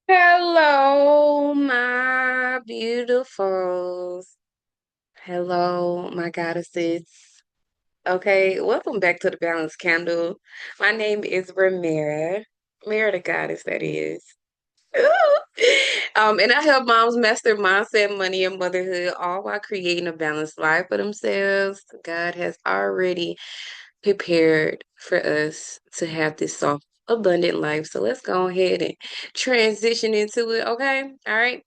Hello, my beautifuls. Hello, my goddesses. Okay, welcome back to the Balance Candle. My name is Ramira. Ramira the goddess, that is. Ooh. And I help moms master mindset, money, and motherhood, all while creating a balanced life for themselves. God has already prepared for us to have this soft, abundant life. So let's go ahead and transition into it, okay? All right.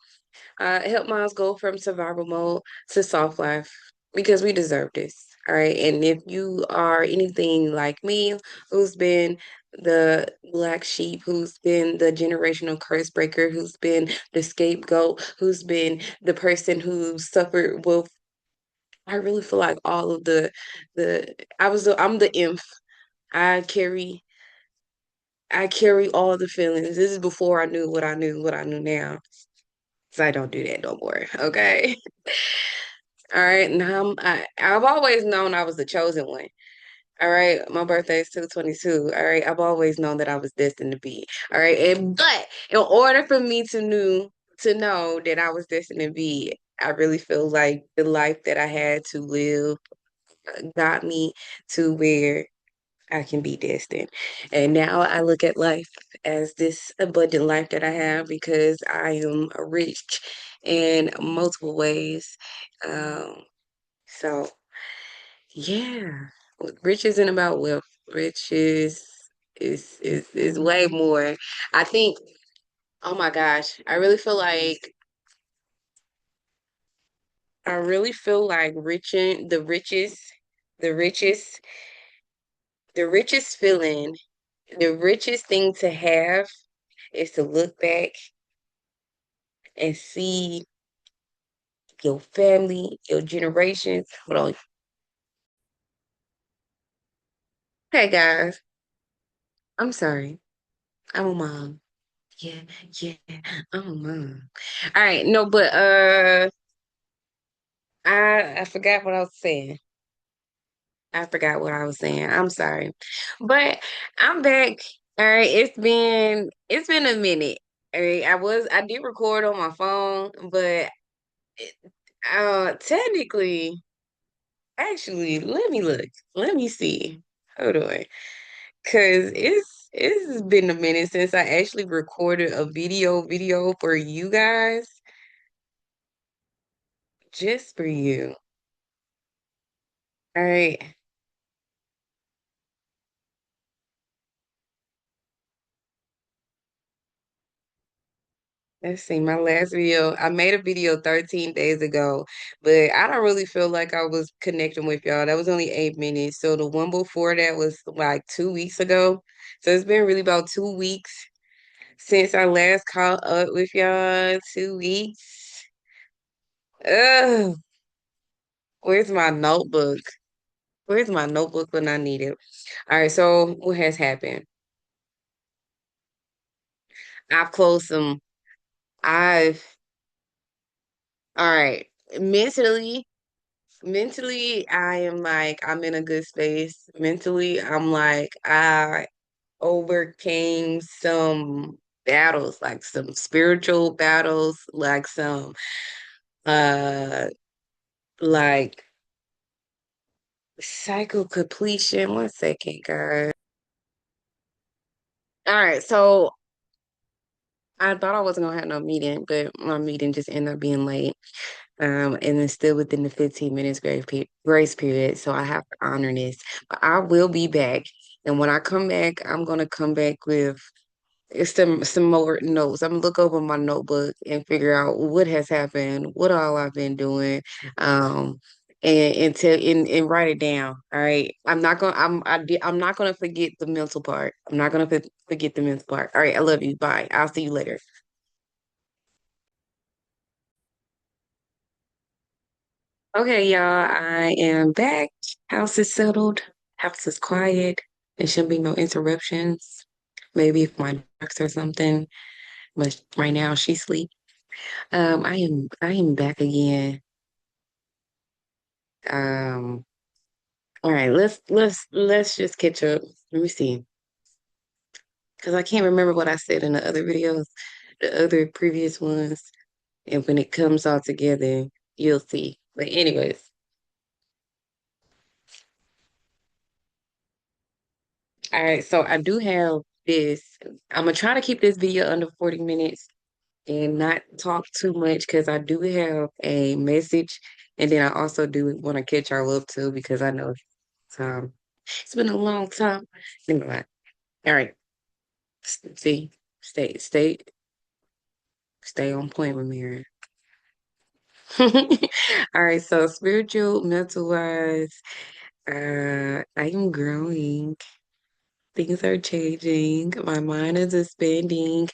Help moms go from survival mode to soft life because we deserve this. All right. And if you are anything like me, who's been the black sheep, who's been the generational curse breaker, who's been the scapegoat, who's been the person who suffered with, I really feel like all of I'm the imp. I carry I carry all the feelings. This is before I knew what I knew now. So I don't do that no more. Okay. All right. I've always known I was the chosen one. All right. My birthday is 2/22. All right. I've always known that I was destined to be. All right. But in order for me to know that I was destined to be, I really feel like the life that I had to live got me to where I can be destined. And now I look at life as this abundant life that I have because I am rich in multiple ways. Um, so yeah, rich isn't about wealth. Rich is way more. I think. Oh my gosh, I really feel like the richest, the richest feeling, the richest thing to have is to look back and see your family, your generations. Hold on. Hey guys, I'm sorry. I'm a mom. Yeah, yeah, I'm a mom. All right, no, but I forgot what I was saying. I forgot what I was saying. I'm sorry. But I'm back. All right, it's been a minute. All right, I did record on my phone, but technically, actually, let me look. Let me see. Hold on. Cause it's been a minute since I actually recorded a video for you guys, just for you. All right. Let's see, my last video, I made a video 13 days ago, but I don't really feel like I was connecting with y'all. That was only 8 minutes. So the one before that was like 2 weeks ago. So it's been really about 2 weeks since I last caught up with y'all. 2 weeks. Ugh, where's my notebook? Where's my notebook when I need it? All right, so what has happened? I've closed some. I've, all right, mentally. Mentally, I am like, I'm in a good space. Mentally, I'm like, I overcame some battles, like some spiritual battles, like some, uh, like cycle completion. One second, guys. All right, so I thought I wasn't gonna have no meeting, but my meeting just ended up being late. And it's still within the 15 minutes grace period. So I have to honor this. But I will be back. And when I come back, I'm gonna come back with some more notes. I'm gonna look over my notebook and figure out what has happened, what all I've been doing. Um and write it down. All right. I'm not gonna forget the mental part. I'm not gonna forget the mental part. All right, I love you. Bye. I'll see you later. Okay, y'all, I am back. House is settled. House is quiet. There shouldn't be no interruptions. Maybe if my dogs or something, but right now she's asleep. I am back again. Um, all right, let's just catch up. Let me see. because I can't remember what I said in the other videos, the other previous ones. And when it comes all together, you'll see. But anyways, all right. So I do have this. I'm gonna try to keep this video under 40 minutes and not talk too much because I do have a message, and then I also do want to catch y'all up too because I know it's been a long time. Never mind. All right. See, stay on point with me. All right, so spiritual, mental wise, I am growing. Things are changing. My mind is expanding.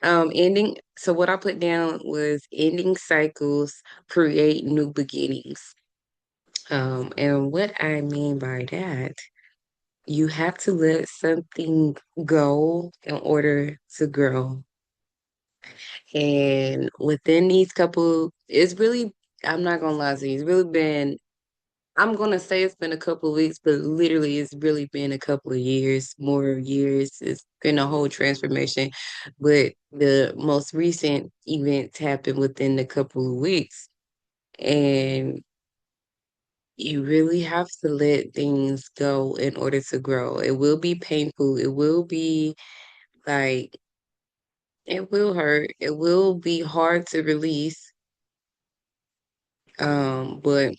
Ending. So what I put down was ending cycles, create new beginnings. And what I mean by that, you have to let something go in order to grow. And within these couple, it's really, I'm not gonna lie to you, it's really been, I'm gonna say it's been a couple of weeks, but literally it's really been a couple of years, more years. It's been a whole transformation. But the most recent events happened within a couple of weeks. And you really have to let things go in order to grow. It will be painful. It will be like, it will hurt. It will be hard to release. But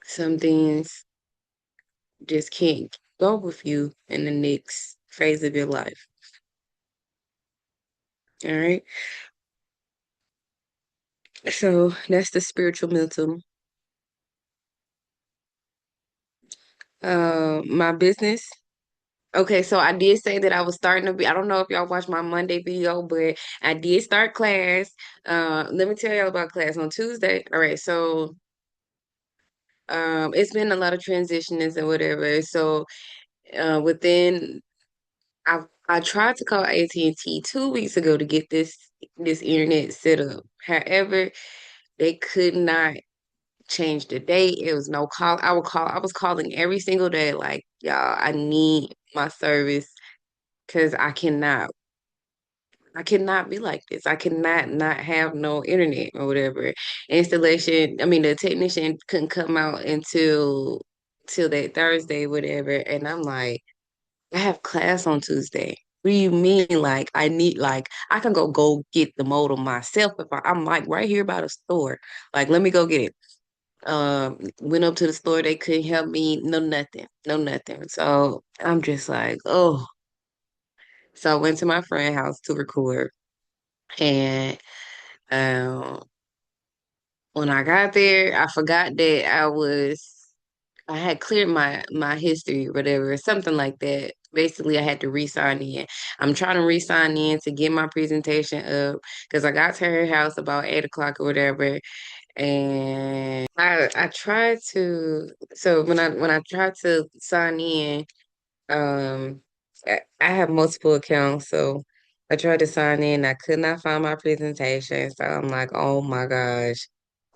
some things just can't go with you in the next phase of your life. All right. So that's the spiritual mental. My business. Okay, so I did say that I was starting to be, I don't know if y'all watched my Monday video, but I did start class. Let me tell y'all about class on Tuesday. All right, so it's been a lot of transitions and whatever. So within I tried to call AT&T 2 weeks ago to get this internet set up. However, they could not change the date. It was no call. I was calling every single day, like, y'all, I need my service because I cannot be like this. I cannot not have no internet or whatever. Installation, I mean, the technician couldn't come out until till that Thursday, whatever. And I'm like, I have class on Tuesday. What do you mean? Like, I need, like, I can go get the modem myself if I'm like right here by the store. Like, let me go get it. Went up to the store, they couldn't help me, no nothing, no nothing. So I'm just like, oh. So I went to my friend's house to record. And um when I got there, I forgot that I had cleared my history or whatever, something like that. Basically, I had to re-sign in. I'm trying to re-sign in to get my presentation up because I got to her house about 8 o'clock or whatever. And I tried to so when I tried to sign in, I have multiple accounts, so I tried to sign in, I could not find my presentation, so I'm like, oh my gosh.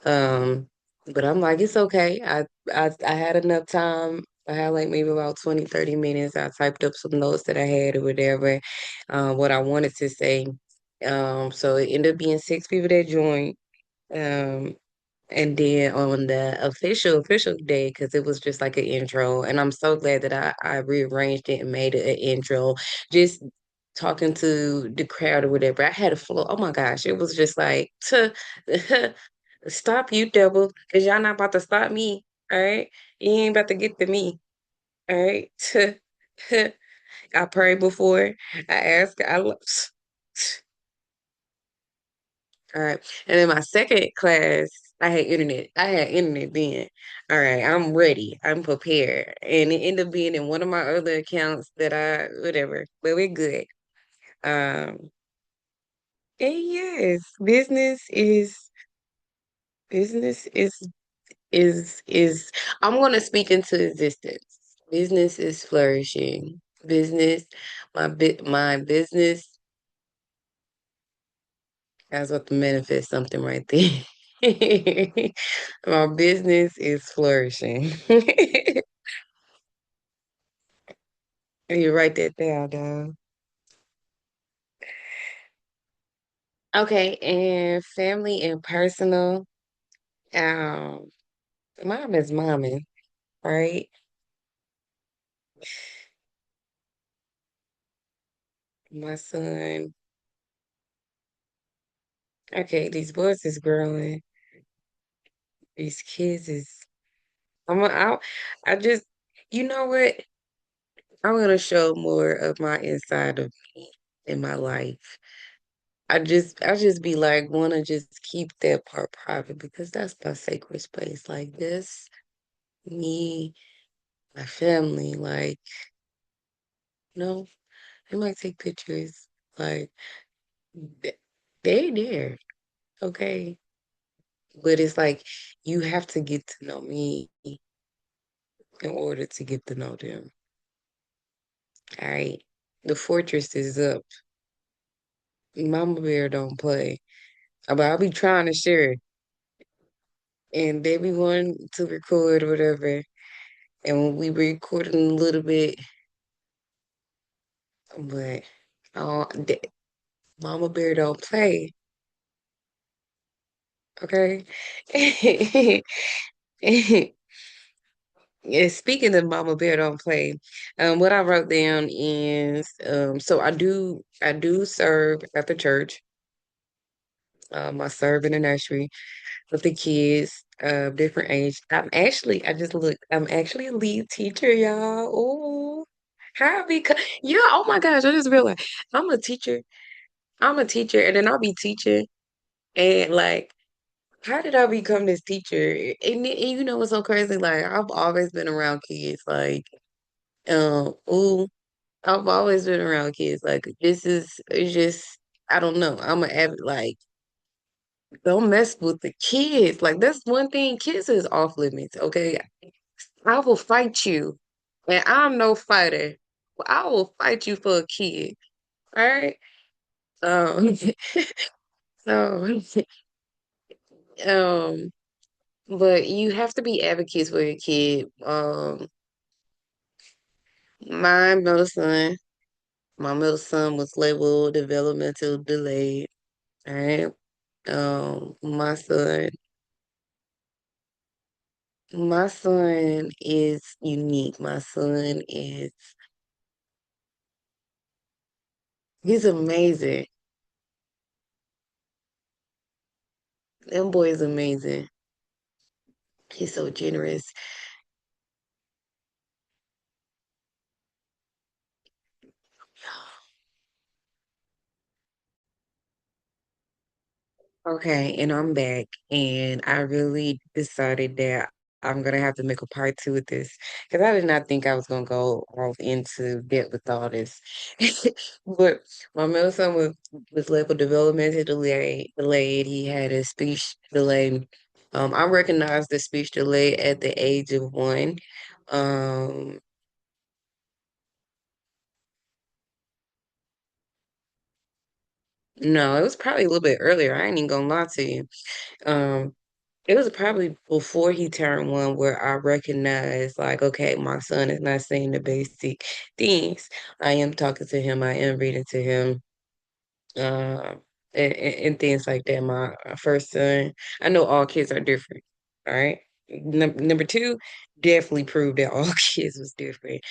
But I'm like, it's okay. I had enough time. I had like maybe about 20, 30 minutes. I typed up some notes that I had or whatever, what I wanted to say. So it ended up being 6 people that joined. Um, and then on the official day, because it was just like an intro, and I'm so glad that I rearranged it and made it an intro. Just talking to the crowd or whatever. I had a flow. Oh my gosh, it was just like, stop you, devil, because y'all not about to stop me. All right, you ain't about to get to me. All right. I prayed before. I asked. All right. And then my second class, I had internet. I had internet then. All right, I'm ready. I'm prepared. And it ended up being in one of my other accounts that whatever, but we're good. Um, and yes, business is I'm gonna speak into existence. Business is flourishing. Business, my business, I was about to manifest something right there. My business is flourishing. You write that down, dog. Okay, and family and personal. Um, mom is mommy, right? My son. Okay, these boys is growing. These kids is. I just, you know what? I'm gonna show more of my inside of me in my life. I just be like, wanna just keep that part private because that's my sacred space. Like this, me, my family, like, no, they might take pictures. Like, th- they there, okay? But it's like you have to get to know me in order to get to know them. All right. The fortress is up. Mama Bear don't play. But I'll be trying to share it. And they be wanting to record or whatever. And when we recording a little bit, but Mama Bear don't play. Okay. Yeah, speaking of Mama Bear don't play, what I wrote down is so I do serve at the church. I serve in the nursery with the kids of different age. I'm actually a lead teacher, y'all. Oh, how I become yeah, oh my gosh, I just realized I'm a teacher. I'm a teacher and then I'll be teaching and like how did I become this teacher? And you know what's so crazy? Like I've always been around kids. Like, ooh, I've always been around kids. Like it's just I don't know. I'm an avid like don't mess with the kids. Like that's one thing. Kids is off limits. Okay, I will fight you, and I'm no fighter. But I will fight you for a kid. All right. Um. So. Um. But you have to be advocates for your kid. My middle son. My middle son was labeled developmental delayed. All right. My son is unique. My son is he's amazing. That boy is amazing. He's so generous. Okay, and I'm back, and I really decided that I'm gonna have to make a part two with this because I did not think I was gonna go off into depth with all this. But my middle son was labeled developmental delayed. He had a speech delay. I recognized the speech delay at the age of 1. Um, no, it was probably a little bit earlier. I ain't even gonna lie to you. Um, It was probably before he turned 1 where I recognized, like, okay, my son is not saying the basic things. I am talking to him, I am reading to him, uh, and things like that. My first son, I know all kids are different, all right? Number two, definitely proved that all kids was different.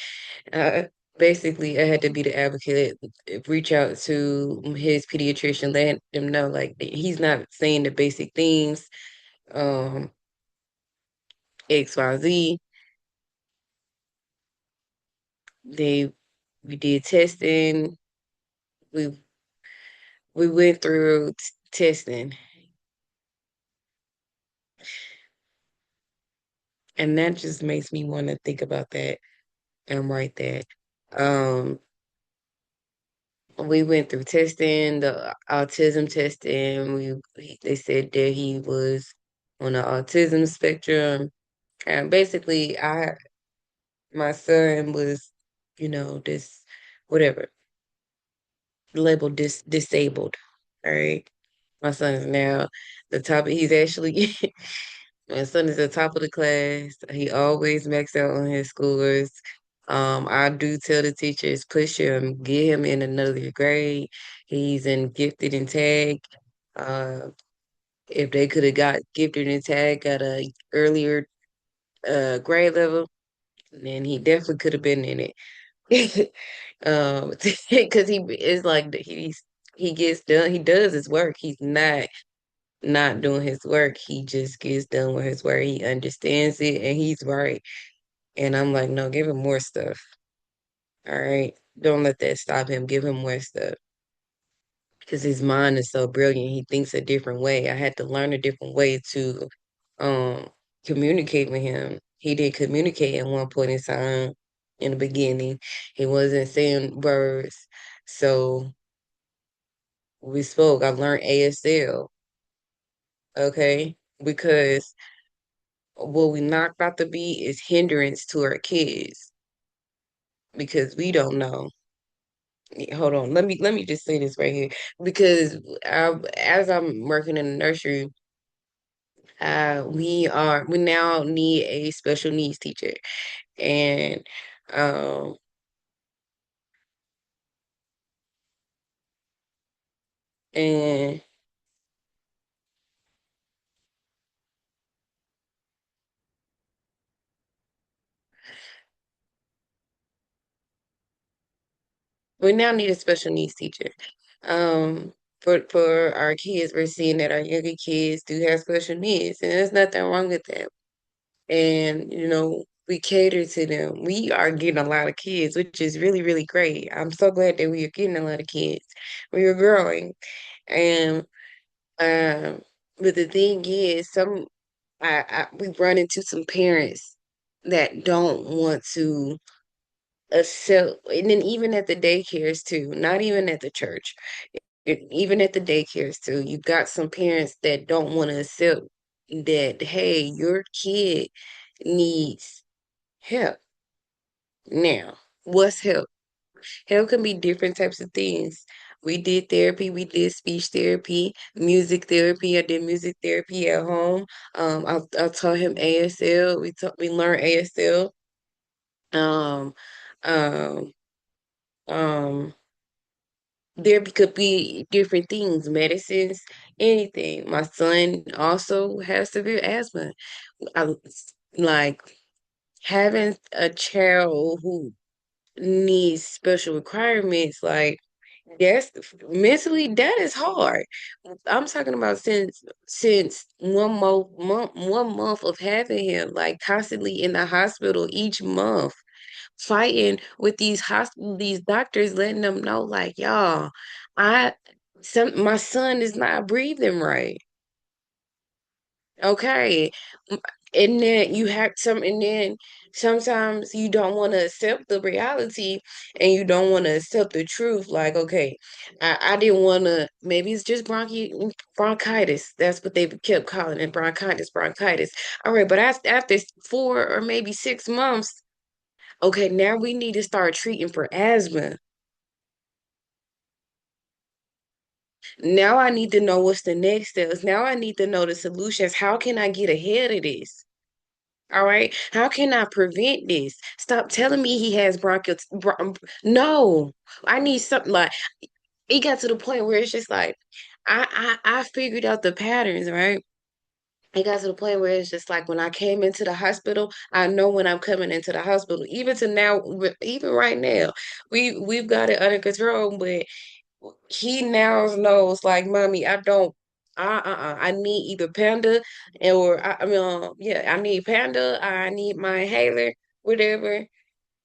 Uh, Basically, I had to be the advocate, reach out to his pediatrician, let him know, like, he's not saying the basic things. Um, XYZ. They we did testing. We we went through testing, and that just makes me want to think about that and write that. Um, we went through testing, the autism testing. They said that he was on the autism spectrum, and basically, I my son was, this whatever labeled disabled. All right. My son is now the top. He's actually my son is the top of the class. He always maxed out on his scores. I do tell the teachers push him, get him in another grade. He's in gifted and tag. Uh, if they could have got gifted and tagged at a earlier grade level, then he definitely could have been in it. Because he is like he gets done. He does his work. He's not doing his work. He just gets done with his work. He understands it, and he's right. And I'm like, no, give him more stuff. All right, don't let that stop him. Give him more stuff because his mind is so brilliant. He thinks a different way. I had to learn a different way to um communicate with him. He didn't communicate at one point in time in the beginning. He wasn't saying words. So we spoke. I learned ASL, okay? Because what we not about to be is hindrance to our kids because we don't know. Hold on. Let me just say this right here because as I'm working in the nursery, we now need a special needs teacher, and um, and we now need a special needs teacher. Um, for our kids, we're seeing that our younger kids do have special needs, and there's nothing wrong with that. And we cater to them. We are getting a lot of kids, which is really, really great. I'm so glad that we are getting a lot of kids. We are growing. And but the thing is, we run into some parents that don't want to accept, and then even at the daycares too, not even at the church, even at the daycares too, you got some parents that don't want to accept that, hey, your kid needs help. Now, what's help? Help can be different types of things. We did therapy, we did speech therapy, music therapy. I did music therapy at home. I taught him ASL. We learned ASL. Um, um, um, there could be different things, medicines, anything. My son also has severe asthma. I like having a child who needs special requirements, like that's mentally that is hard. I'm talking about since one month of having him, like constantly in the hospital each month, fighting with these doctors, letting them know, like, y'all, I my son is not breathing right. Okay. And then and then sometimes you don't want to accept the reality and you don't want to accept the truth. Like, okay, I didn't want to, maybe it's just bronchitis. That's what they kept calling it, bronchitis, bronchitis. All right, but after 4 or maybe 6 months, okay, now we need to start treating for asthma. Now I need to know what's the next steps. Now I need to know the solutions. How can I get ahead of this? All right. How can I prevent this? Stop telling me he has bronchitis. No, I need something like it got to the point where it's just like I figured out the patterns, right? It got to the point where it's just like when I came into the hospital, I know when I'm coming into the hospital. Even to now, even right now, we've got it under control, but he now knows like, mommy, I don't. I need either Panda or I mean, yeah, I need Panda. I need my inhaler, whatever.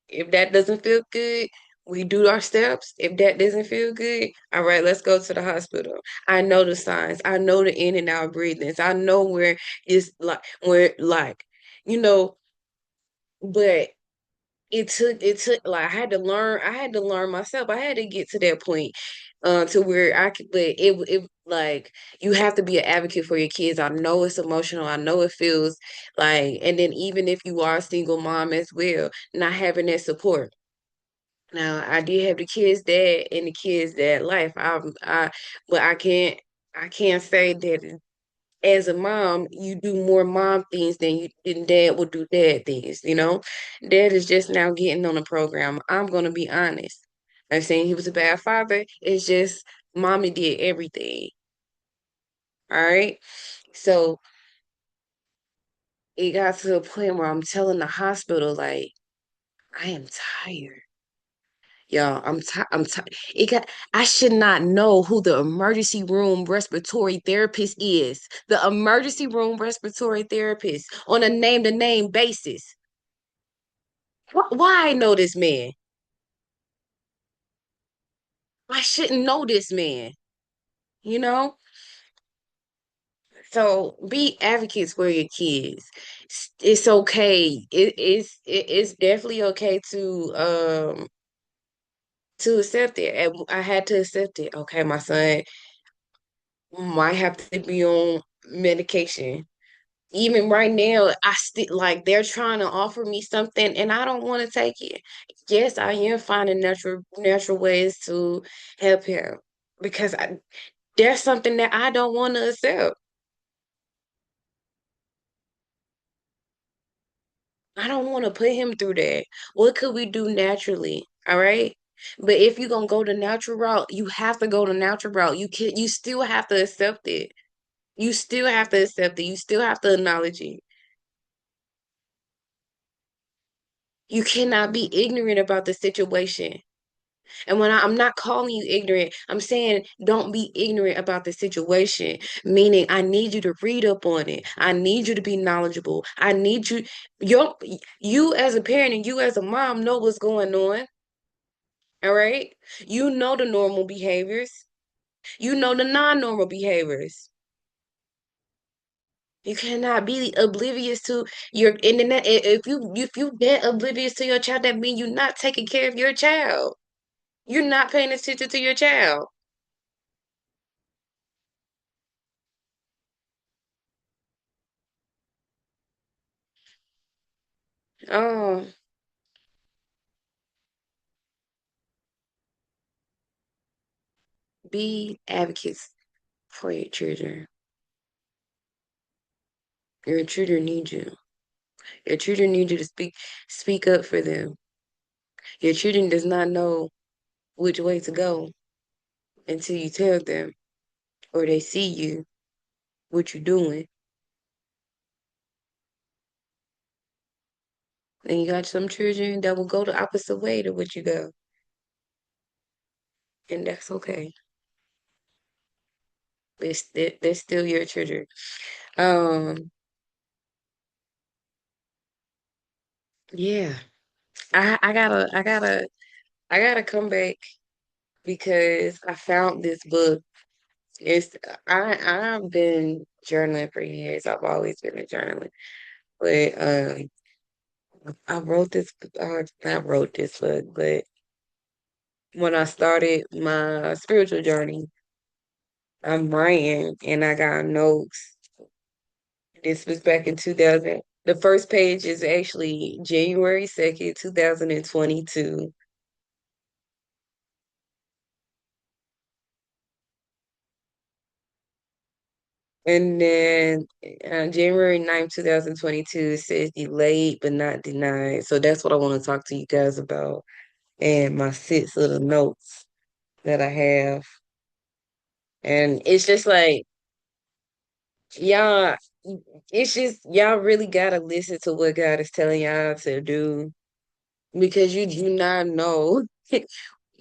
If that doesn't feel good, we do our steps. If that doesn't feel good, all right, let's go to the hospital. I know the signs. I know the in and out breathings. I know where you know, but it took like I had to learn myself. I had to get to that point to where I could, but it like you have to be an advocate for your kids. I know it's emotional. I know it feels like, and then even if you are a single mom as well, not having that support. Now I did have the kids dad and the kids dad life. But I can't say that as a mom, you do more mom things than dad will do dad things, you know? Dad is just now getting on the program. I'm gonna be honest. I'm saying he was a bad father. It's just mommy did everything. All right. So it got to the point where I'm telling the hospital, like, I am tired. Y'all, I'm tired. It got I should not know who the emergency room respiratory therapist is. The emergency room respiratory therapist on a name-to-name basis. Why I know this man? I shouldn't know this man, you know? So be advocates for your kids. It's okay. It's definitely okay to accept it. And I had to accept it. Okay, my son might have to be on medication. Even right now, I still like they're trying to offer me something and I don't want to take it. Yes, I am finding natural ways to help him because there's something that I don't want to accept. I don't want to put him through that. What could we do naturally? All right. But if you're gonna go the natural route, you have to go the natural route. You still have to accept it. You still have to accept it. You still have to acknowledge it. You cannot be ignorant about the situation. And I'm not calling you ignorant, I'm saying don't be ignorant about the situation. Meaning, I need you to read up on it. I need you to be knowledgeable. I need you, your, you as a parent and you as a mom know what's going on. All right. You know the normal behaviors. You know the non-normal behaviors. You cannot be oblivious to your internet. If you get oblivious to your child, that means you're not taking care of your child. You're not paying attention to your child. Oh, be advocates for your children. Your children need you. Your children need you to speak up for them. Your children does not know which way to go until you tell them or they see you what you're doing. And you got some children that will go the opposite way to what you go. And that's okay. They're still your children. Um, yeah. I gotta come back because I found this book. It's I've been journaling for years. I've always been a journaler. But I wrote this not wrote this book, but when I started my spiritual journey, I'm writing and I got notes. This was back in 2000. The first page is actually January 2nd, 2022. And then January 9th, 2022 says delayed but not denied. So that's what I want to talk to you guys about. And my six little notes that I have. And it's just like, y'all, it's just, y'all really got to listen to what God is telling y'all to do because you do not know.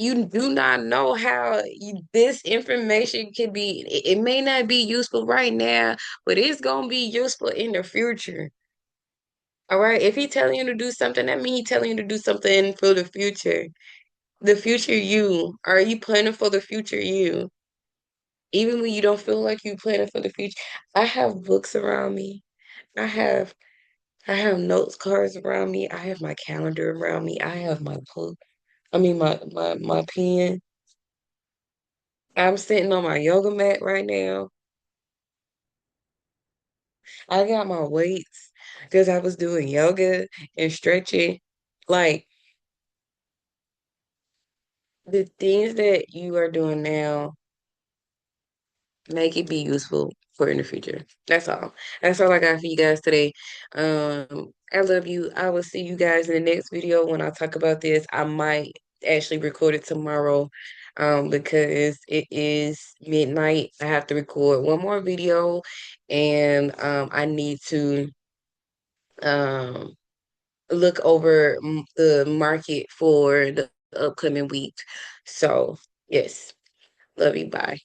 You do not know how this information can be. It may not be useful right now, but it's going to be useful in the future. All right. If he telling you to do something, that means he telling you to do something for the future. The future you. Are you planning for the future you? Even when you don't feel like you planning for the future. I have books around me. I have I have notes cards around me. I have my calendar around me. I have my book. I mean my pen. I'm sitting on my yoga mat right now. I got my weights because I was doing yoga and stretching. Like the things that you are doing now make it be useful for in the future. That's all. That's all I got for you guys today. I love you. I will see you guys in the next video when I talk about this. I might actually record it tomorrow. because it is midnight. I have to record one more video, and I need to um look over the market for the upcoming week. So, yes, love you. Bye.